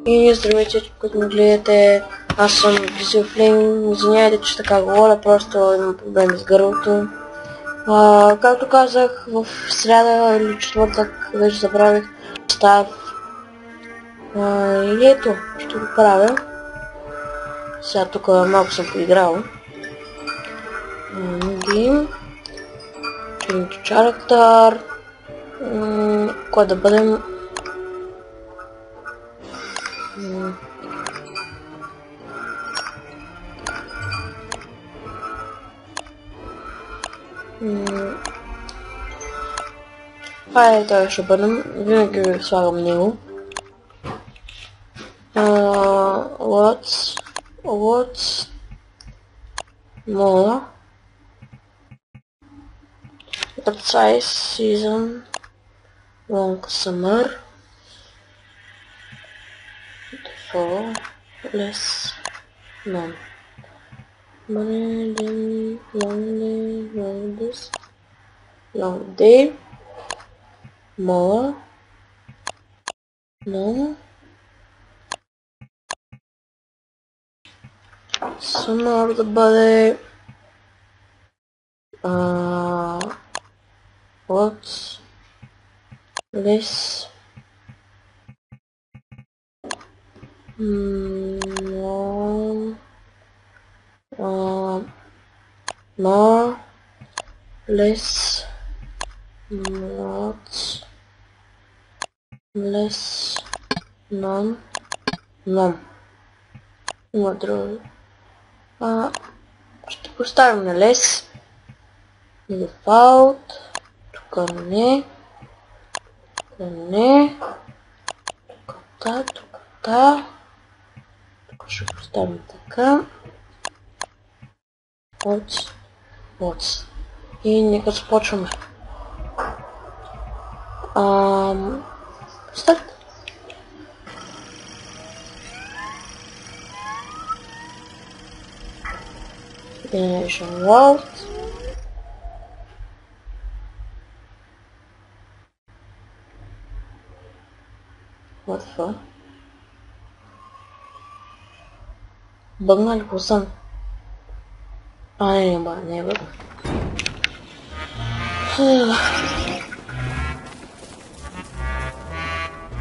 И здравейте, които ме гледате. Аз съм Флейм. Извиняйте, че така говоря, просто имам проблеми с гърлото. Както казах, в сряда или четвъртък, вече забравих, став. И ето, ще го правя. Сега тук малко съм поиграл. Game. Change character. Кой да бъдем? Хайде, той ще бъдем. Винаги слагам него. What's more? What size season? Long summer. For less none. Long day. More. No. Summer the body. What's less? More, less, lots, less, none, none. Има друго. Ще поставим на less. Default. Тук не. Тук не. Тук ще поставим така. What's. И нека започваме. Старт. Generation World. What for? Бъгна ли по сън? Не е бъгна.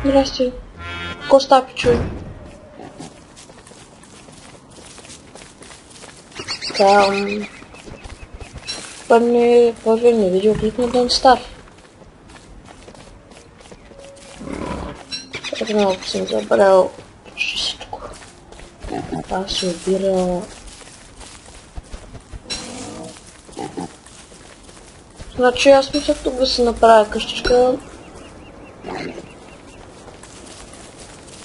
Здрасти. Какво става, пичуй? Първият ми видеоклип на Don't Starve. Ето малко съм забрал всичко. Аз се обира... Значи аз мисля тук да се направя къщичка.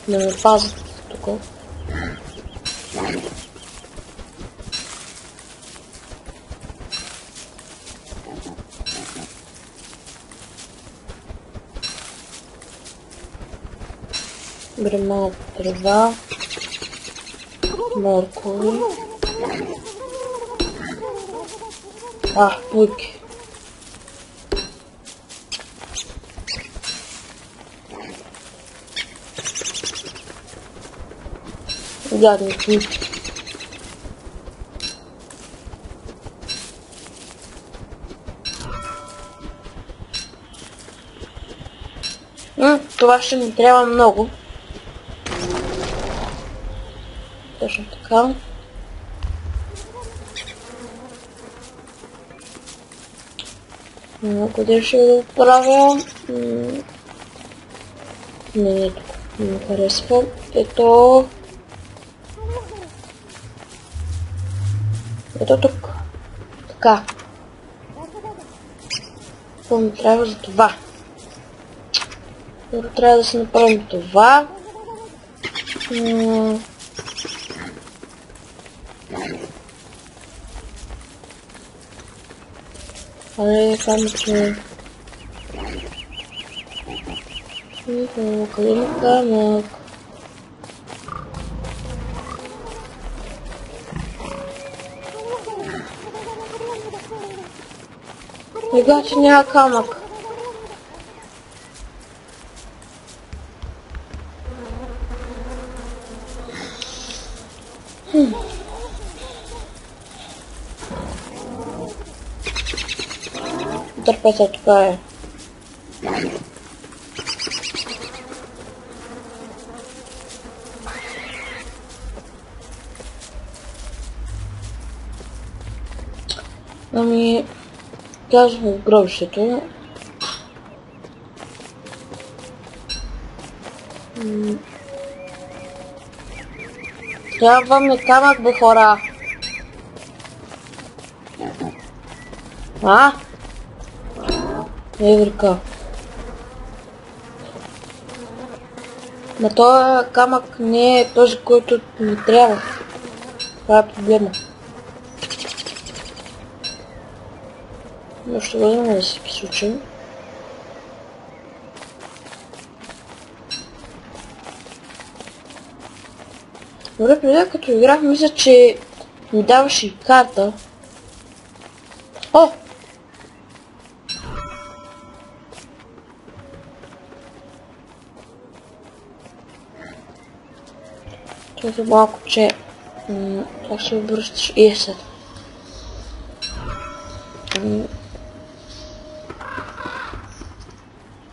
Да ме пазят тук. Берем малко трева, моркови. Пуйки. Гадни пуйки. Това ще ни трябва много. Точно така. Къде ще го правя? Не тук. Не харесва. Ето тук. Така. Това ми трябва за това. Първо трябва да си направим това. Камъче. Къде има камък? Ега, че няма камък. Търпете, така е. Ами, казвам в гробището. Трябва ми камък, бе, хора. А? Еврика. На този камък не е този, който ми трябва. Това е проблема. Но ще бъдем на всеки случай. Добре, преди като играх, мисля, че ми даваше и карта. О! Това е малко, че... как се обръщаш? И е след.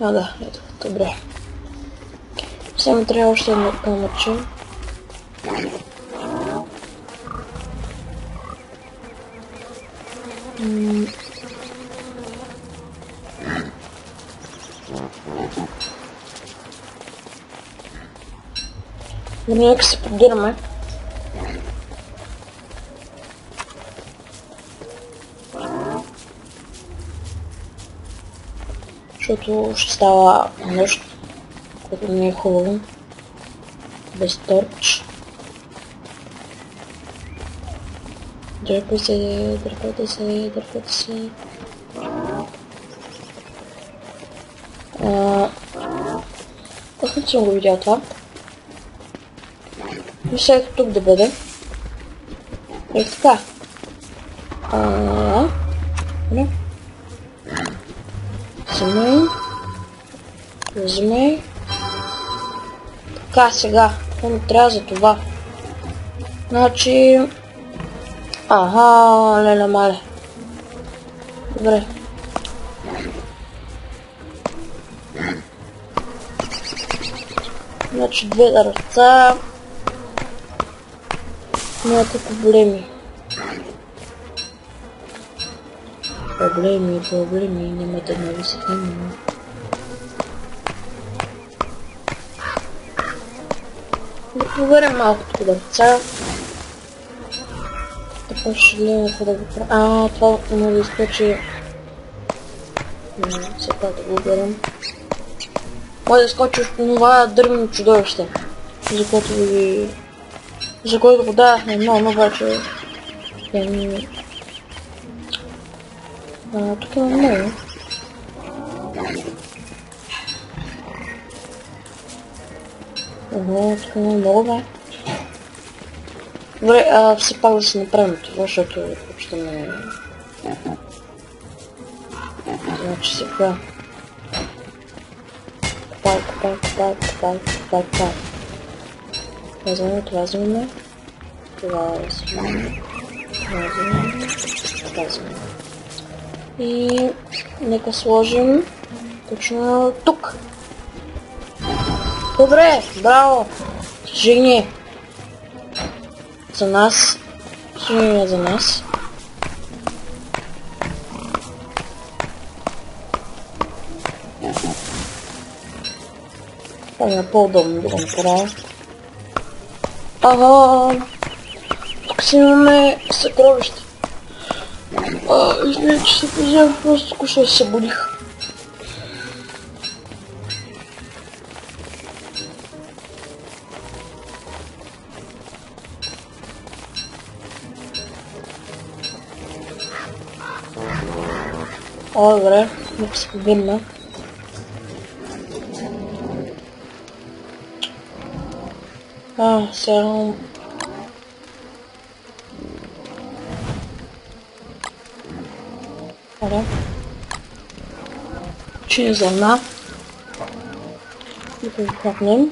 А, да, ето, добре. Сега ми трябва още едно камъче. Нека се поддираме. Защото ще става нощ, което не е хубаво. Без торч. Дърпайте се, дърпайте се, дърпайте се. Как не съм го видял това? Мисля ето тук да бъде. Ето така. Не. Вземай. Така, сега. Това ми трябва за това. Значи... леле мале. Добре. Значи две ръца. Нямате проблеми. Проблеми, няма да нависим. Да проверим малко тук ръца. Така ще гледам какво да го правя. Това има да изкочи. Сега да го гледам. Може да изкочи от това дървено чудовище. За което го дадахме много, обаче... тук има много. Тук има много, бе. Добре, все пак да си направим това, защото почваме... Значи сега... Копай. Това вземем. И нека сложим точно тук. Добре, браво! Жени! За нас. Жени за нас. Това е по-удобно да го направя. Тук си имаме съкровище. Извиня, че се позявах, просто току-що се събудих. Добре, нека се победна. Сега... Че е зърна. Да го хапнем.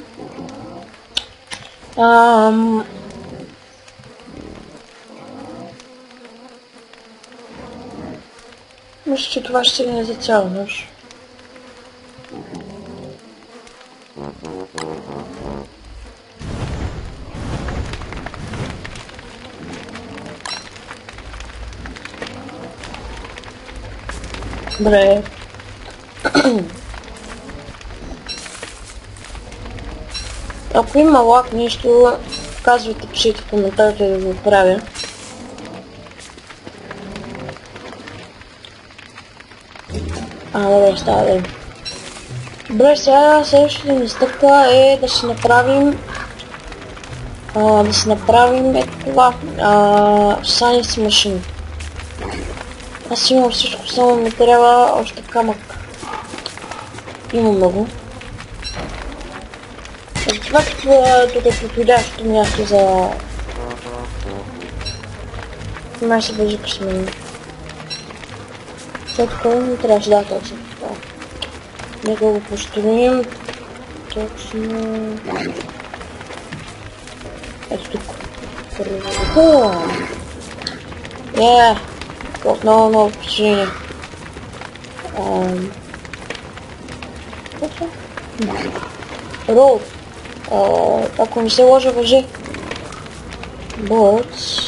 мисля, че това ще не е за цяла нощ. Добре. Ако има лак нещо, казвайте, пишете в коментарите да го правя. Добре, става да. Добре, сега следващата ни стъпка е да си направим това Science Machine. Аз имам всичко, само ми трябва още камък. Има много. Това тук е подходящото място за... Май се бъде с мен. След това не трябваше да точно това. Нека го построим. Точно... Ето тук. Първо. Много впечатление. Роуд. Ако не се лъжа, въжи. Boards.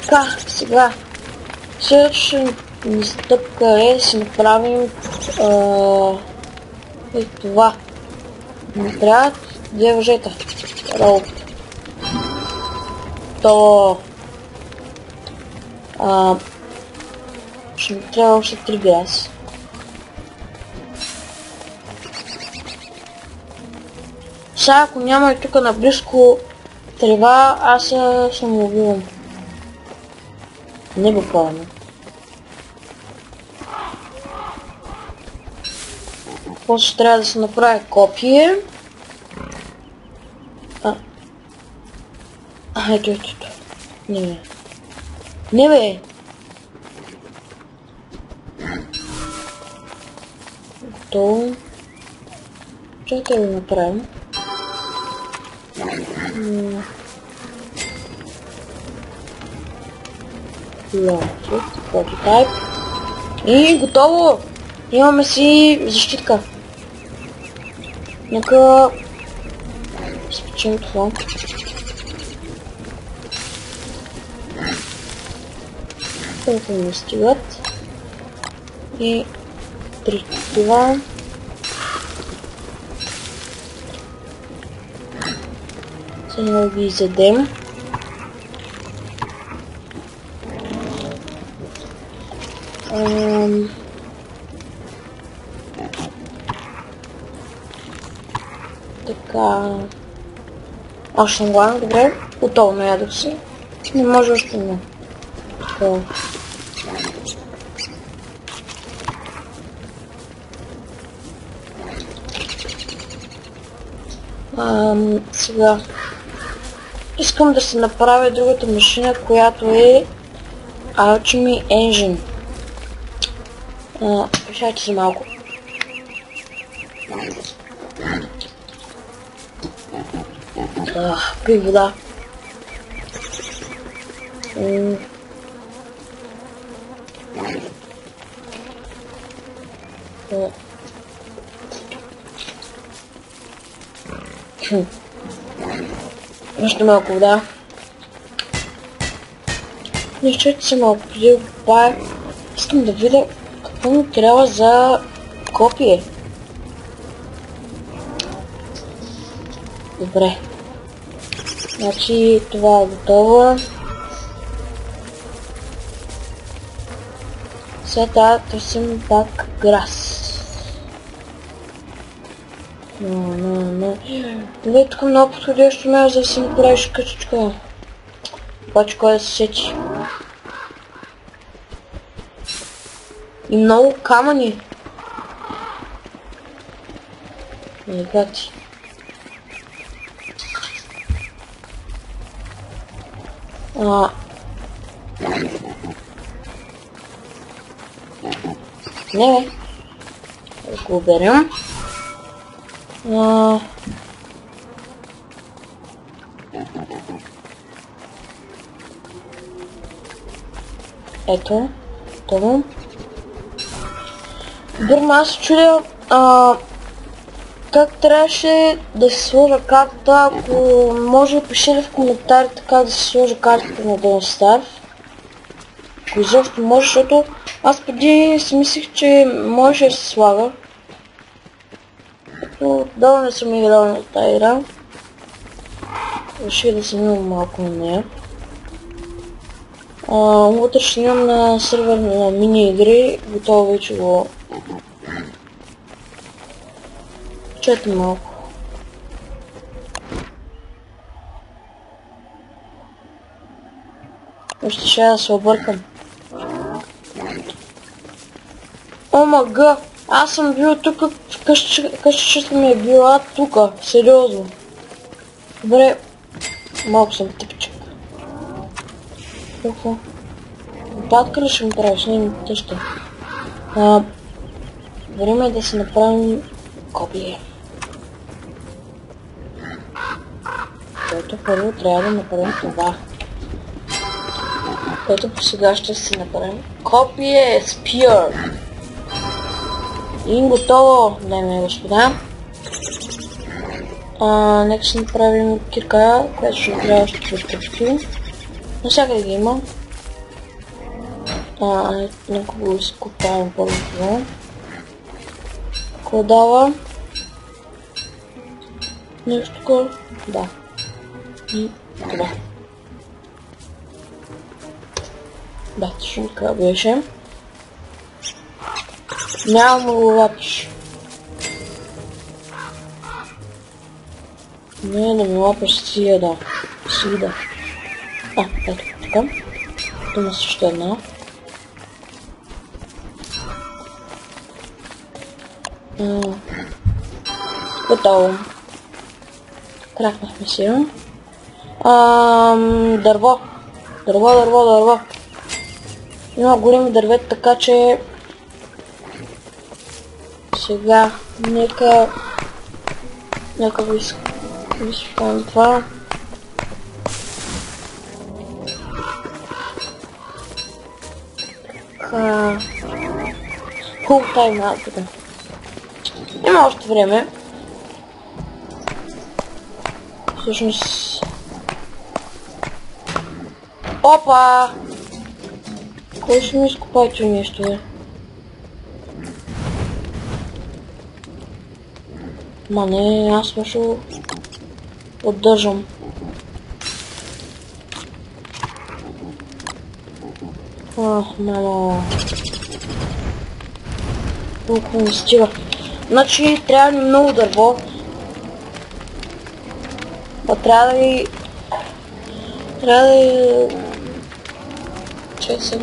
Така, сега. Следващата ни стъпка е да си направим това. Ни трябват две въжета. Роуд. То... ще ми трябва още 3 газ. Сега ако няма и тук наблизко трева, аз ще му убивам. Не буквално. После трябва да се направи копие. Ето. Не бе! Готово. Чакай да го направим. Prototype. И готово! Имаме си защитка. Нека спечем това. Колко ми стигат. И 3 това. Сега ги изядем. Така... Още главно, добре. Готово, наядох се. Не може още не. Така. Сега... Искам да се направя другата машина, която е Alchemy Engine. Чакайте се малко. Пи вода. Още малко вода. Чакайте се малко, преди го попая. Искам да видя какво ми трябва за копие. Добре. Значи това е готово. След това търсим пак грас. Не, тук много подходящо място да си направиш къщичка. Обаче кой да се сечи. И много камъни. Гати. Не бе. Да го уберем. Ето. Това. Бирма, аз се чудя как трябваше да се сложа картата, ако може пишете в коментарите как да се сложа картата на Don't Starve. Ако изобщо може, защото аз преди си мислих, че може да се слага. Но давно не съм играл на тази игра. Реших да се имам малко на нея. Утре ще имам на сервер на мини игри, готово вече го чете малко. Още ще да се объркам. О мага, аз съм бил тук, къщичката ми е била тука, сериозно. Добре, малко съм типчик. Какво? Патка ли ще ми правиш? Не, тъщо. Време е да си направим копие. Което първо трябва да направим това. Което по сега ще си направим копие Spear. И готово, дами и господа. Нека си направим кирка, която ще трябва още четвъртъчки. Навсякъде ги има. Нека го изкопавам първо това. Какво дава? Нещо такова? Да. И това. Да, точно така беше. Няма го лапиш. Не, да ми лапиш сия, да. Си, да. Ето така. Има също една. Готово. Кракнахме си. Дърво. Дърво. Има големи дървета, така че сега нека го изпълним това. Хубав тайм тук. Има още време. Всъщност... Опа! Кой ще ми изкопай това нещо, бе? Ма не, аз също поддържам. Мамо. Толкова не стига. Значи трябва да много дърво. Трябва да че съм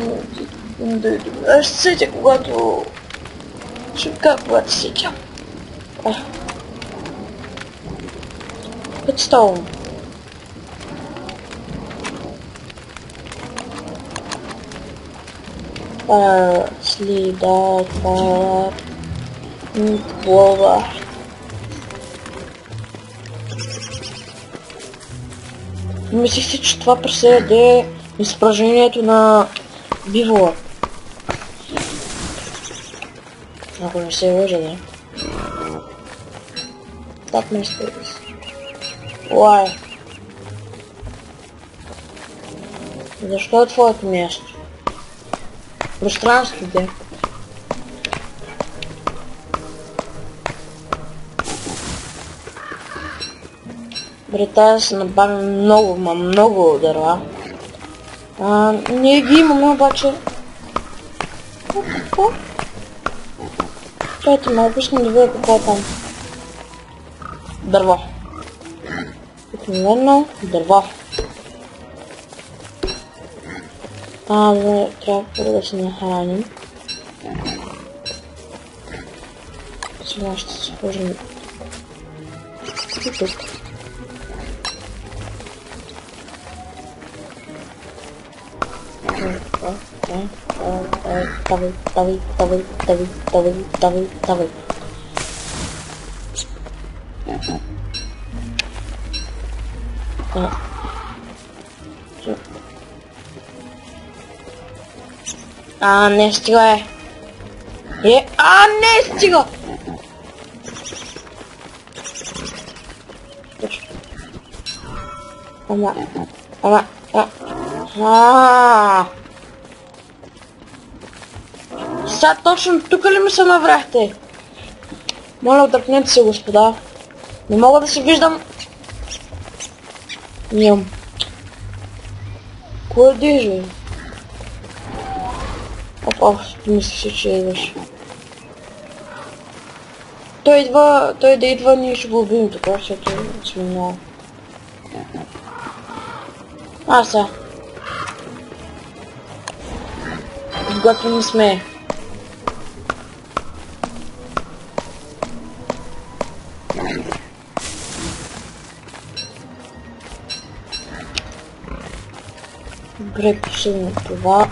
да ще сетя, когато когато сетя. Представям. Следа, плова. Мислих си, че това преследва изпражнението на бивола. Ако не се лъжа, да. Так ме изпълни. Уай. Защо е твоето място? Пространството. Добре, трябва да се набавим много дърва. Ние ги имаме, обаче... Какво? Чайте малко, искам да видя какво е там. Дърво. Обикновено дърво. Трябва първо да се нахраним. Сега ще се сложим и тук. Давай. Не стига е. Не стига! Сега точно тук ли ми се навряхте? Моля, отдръпнете се, господа. Не мога да се виждам. Ням. Кой дижа? Опа, мислиш, че идваш. Той да идва, ние ще го убием така, защото сме много. Сега. Подготвени сме. Добре, пишем това.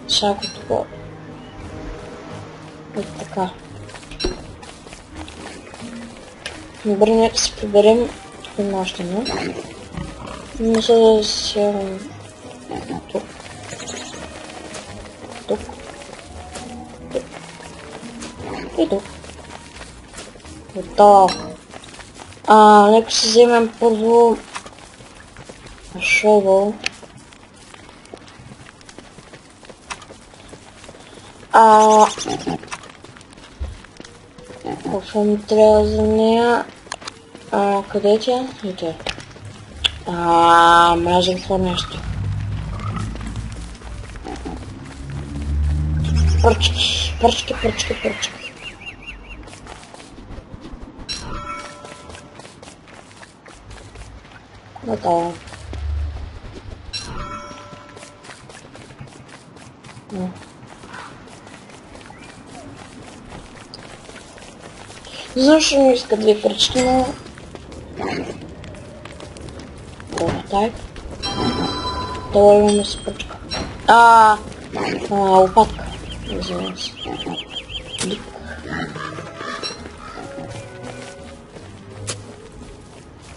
Шако това. Ето така. Добре, нека се приберем. Тук има още не. Мисля да сядам тук. Тук. Тук. И тук. Готово. Нека си вземем първо шово. Какво ми трябва за нея? Къде е тя? Ето е. Мразя това нещо. Пръчки, пръчки, пръчки, пръчки. Готово. Защо не иска две пръчки, но... Так. Това имаме си пръчка. Лопатка. Извинявам се. Дик.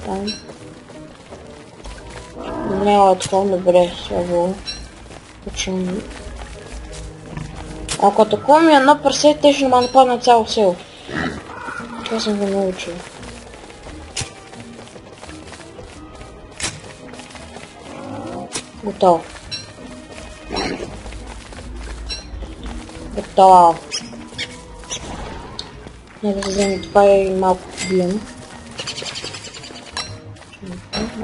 Там. Няма е такова, добре, слабо. Почвам... Ако такова ми е едно парсе, те ще ме нападна цяло село. Това съм го научил. Готово. Готово. Нека да вземем това и малко бием.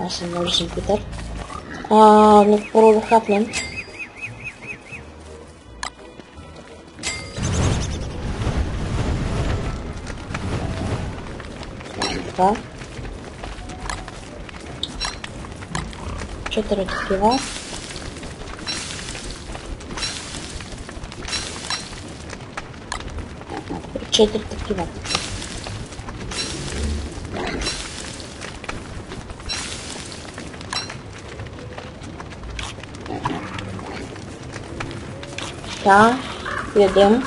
Аз съм много съм Питър. Нека първо да хапнем. Така. 4 такива. И 4 такива. Така, ядем.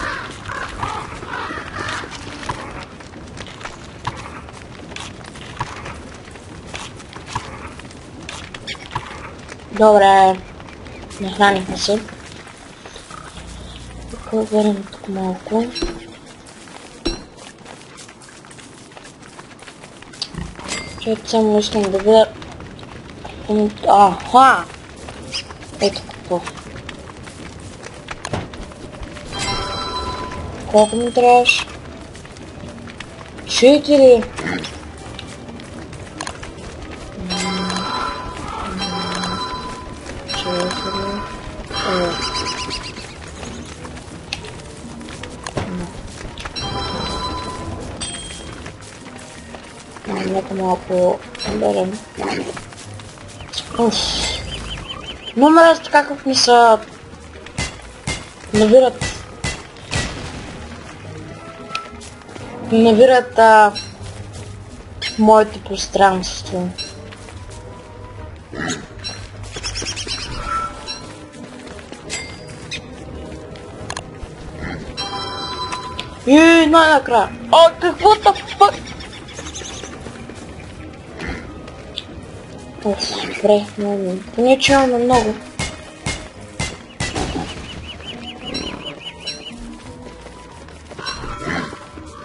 Добре, нахранихме се. Тук берем тук малко. Чето само искам да видя... Ето какво. Колко ми трябваш? 4. Нека малко берем. Но мразят какъв ми са... Навират моето пространство. И най-накрая. О, какво да фък? Добре, много. Поне че имаме много.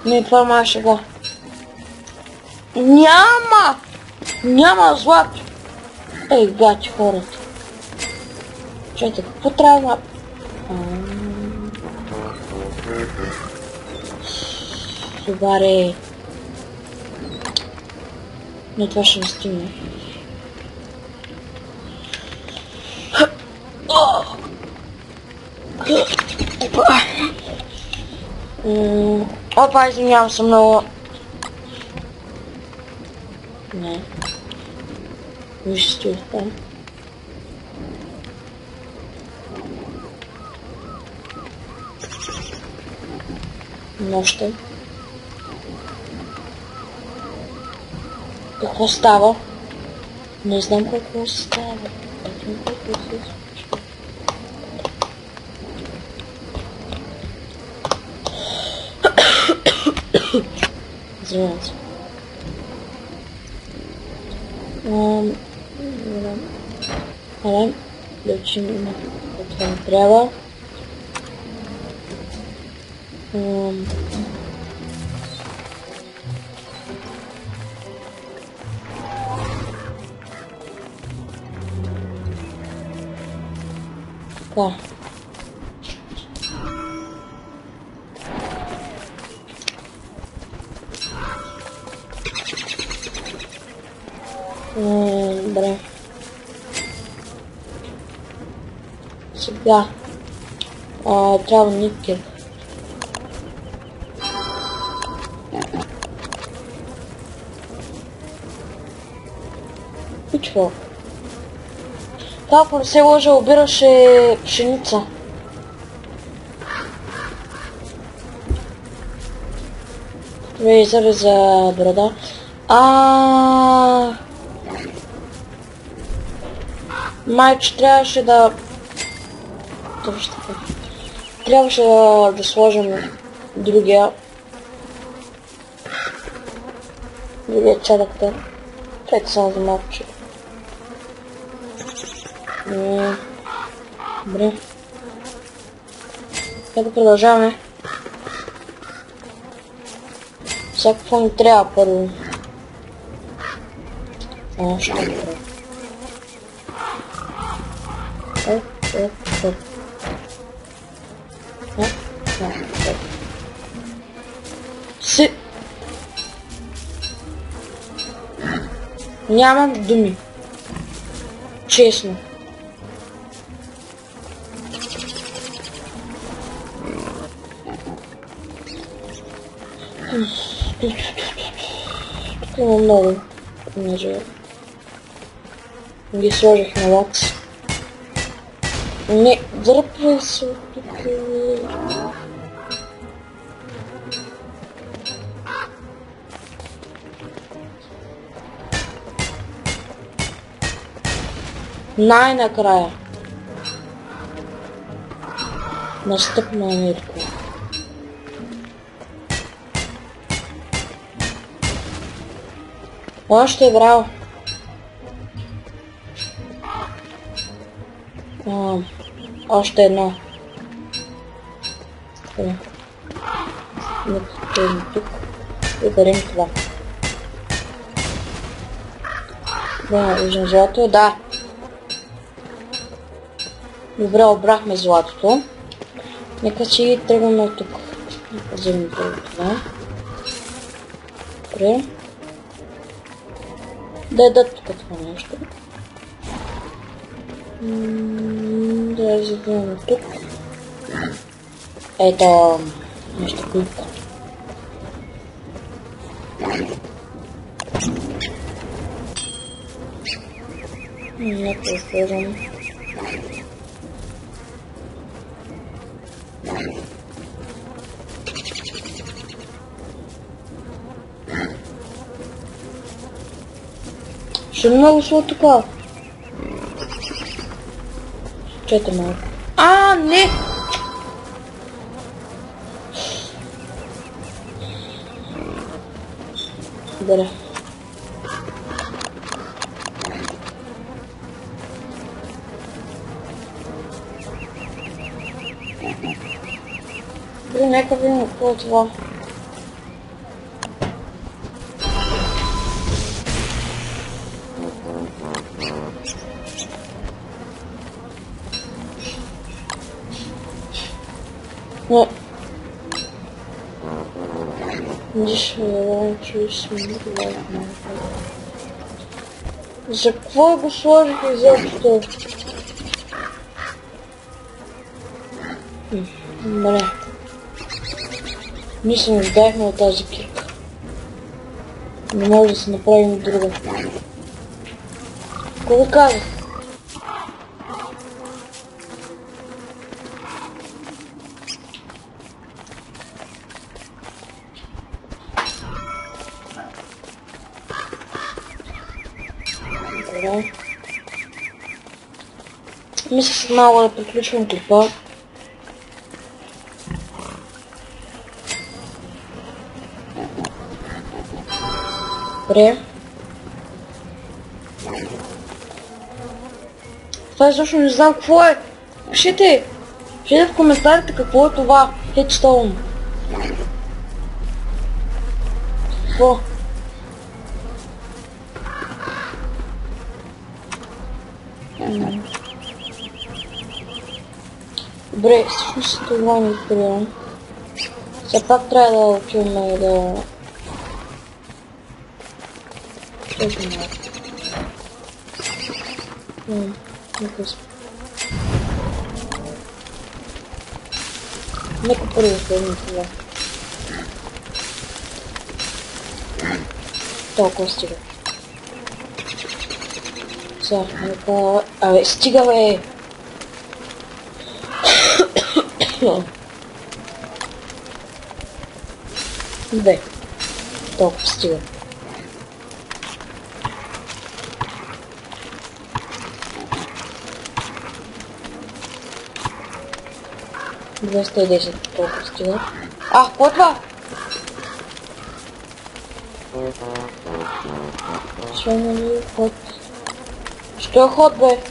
Не, това май шега. Няма! Няма злато! Ей, гати хората. Чайте, какво трябва? Добаре. Не, това ще не стигне. Опа, извинявам се много. Не. Виж стои там. Нощта. Какво става? Не знам какво става. Извинявам се. Аре, да учим какво не трябва. Така. Добре. Сега. Трябва никел. Пичвал. Ако не се лъжа, обираше пшеница. Това е за брада. Майче трябваше да... Трябваше да сложим другия чадък. Чакай само за малко. Добре. Сега да продължаваме. Всякакво ми трябва първо. Ще го правя. Нямам думи. Честно. Тук има много. Ги сложих на лакс. Не, дръпвай се от тук. Най-накрая. Настъпна Америка. Още е браво. Още едно. Напълно тук. И дарим това. Да, виждам злато. Да. Добре, обрахме златото. Нека си тръгваме от тук. Нека вземем първо това. Добре. Да ядат тук това нещо. Да вземем тук. Ето нещо клипка. Нека използвам. Ще много сло така. Чете малко. Не! Добре. Нека видим какво е това. Не. За какво го сложих изобщо? Добре. Ние се нуждаехме от тази кирка. Не може да се направим друга. Какво да казах? Добре. Мисля с малко да приключвам клипа. Добре. Това изобщо не знам какво е. Пишете в коментарите какво е това. Headstone. Какво? Добре, всъщност това не приемам. Все пак трябва да отиваме и да... Нека първо следим това. Толкова стига. Сега, нека... Абе, стига бе! Бе, толкова стига. Двеста и 10, толкова стига. А, какво е това? Що нали ход? Що е ход, бе?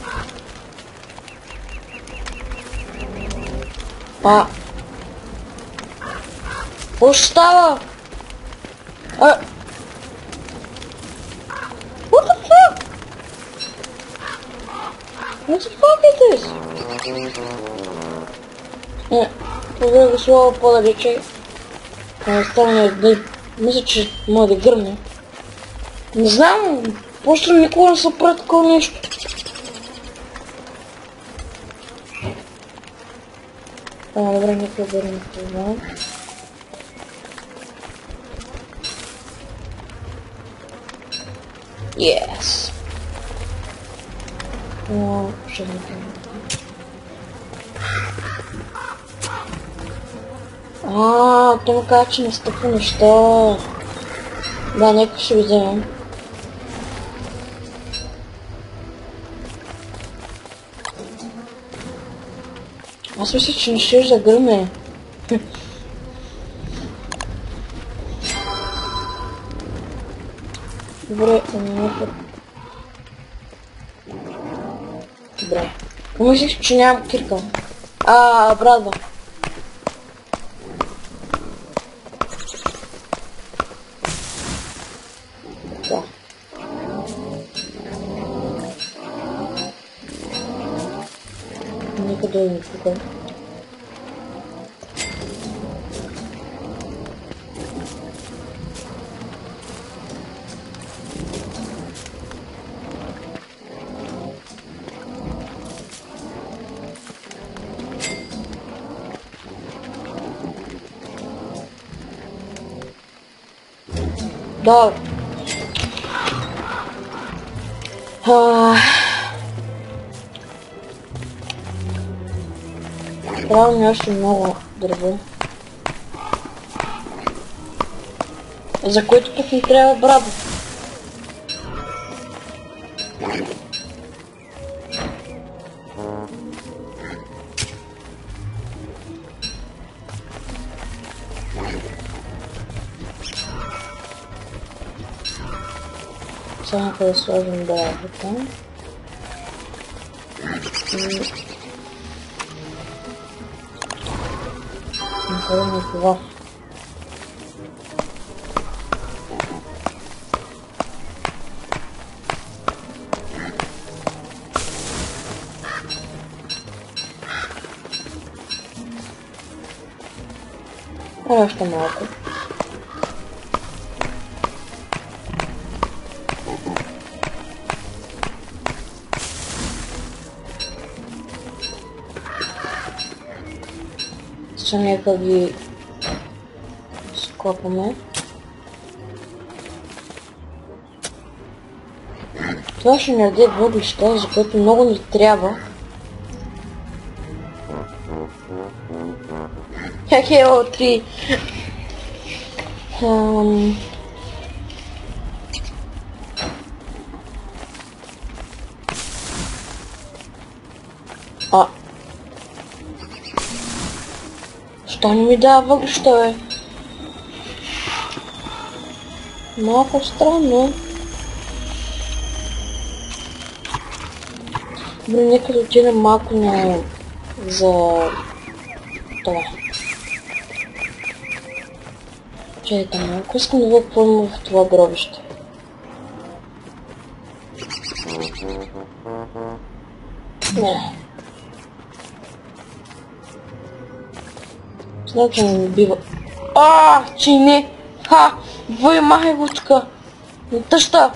А. Какво ще става? What the fuck? What the fuck is this? Не, това го слова по-далече. Мисля, че може да гръмне. Не знам, просто никога не се прави такова нещо. Добре, нека обърнем това. Yes. Ще направим. Той му каза, че не стъпва неща. Да, нека ще го вземем. Аз мисля, че не ще да гръме. Добре, нека. Добре. Помислих, че нямам кирка. Брадва. Да. Нека да ми тук. Добре. Трябва ми още много дърво. За което пък ми трябва брада. Само да сложим дървата. Накараме това. Още малко. Ще нека ги скопаме. Това ще ни даде въглища, за което много ни трябва. Хело 3. Що не ми дава въглища, бе? Малко странно. Добре, нека да отидем малко на... за... това. Чакайте малко, искам да видя какво има в това гробище. Не. Значи не ми бива. Че не! Ха! Вой, махай го тука! Не тъща!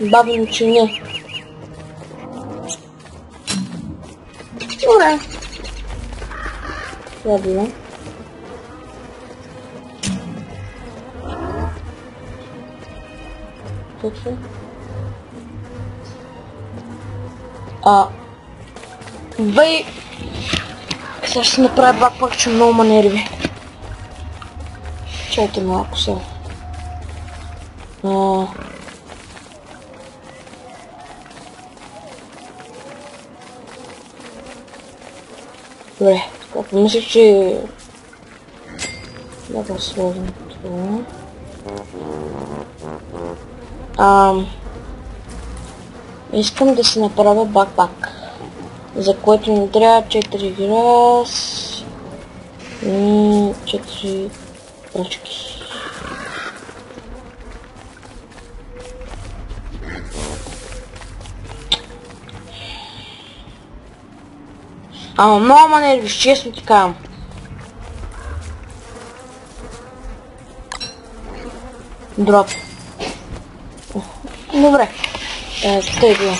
Баба ми, че не. Добре. Това бива. Точно. Вей! Сега ще направя бакпак, че много ма нерви. Чайте малко сега. Добре, така помислих, че... да сложим това. Искам да си направя бакпак, за което ни трябва 4 грас и 4 пръчки. Много ма нервиш, честно ти казвам. Дроп. Добре. Тъй било.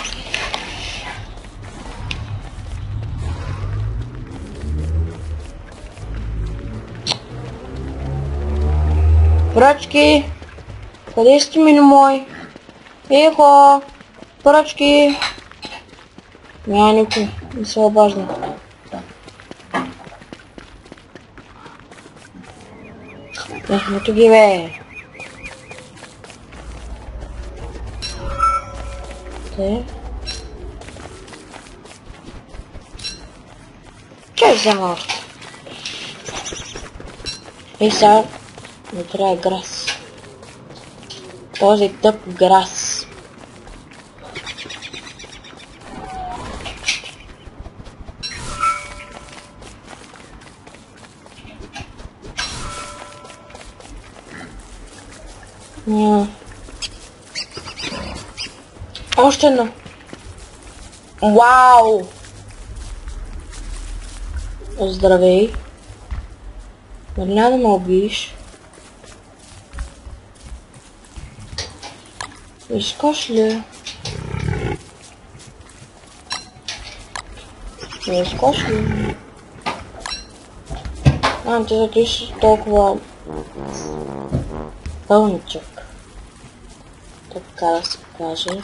Пръчки! Къде сте, мили мой? Ехо! Пръчки! Няма никой, не се обажда. Ето ги, бе! Че взема още? И сега не трябва грас. Този тъп грас. Още едно. Вау! Здравей. Нали няма да ме убиеш? Искаш ли? Не искаш ли? Ти зато си толкова пълничък. Така да се каже.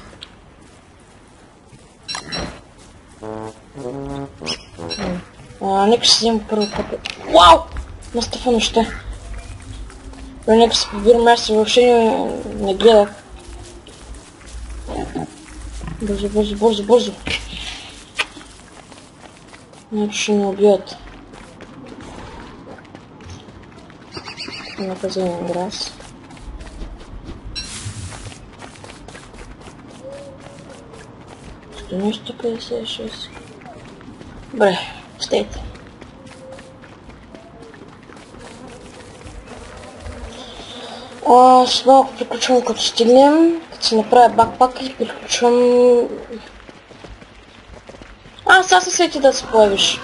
Нека си взема първо капе. Вау! Настъпва нощта. Нека се побираме, аз въобще не гледах. Бързо, бързо, бързо, бързо. Значи ще ме убият. Нека вземем грас. Като нищо 56. Добре, стейте. С малко приключвам, като стигнем, като се направя бакпак и приключвам... Сега се сети да се появиш.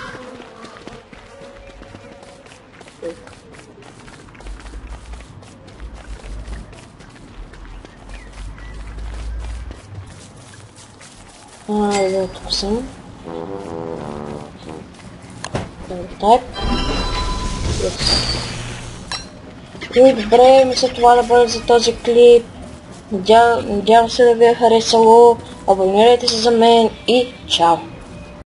Да, тук съм. Тайп. И добре, мисля това да бъде за този клип. Надявам се да ви е харесало. Абонирайте се за мен и чао!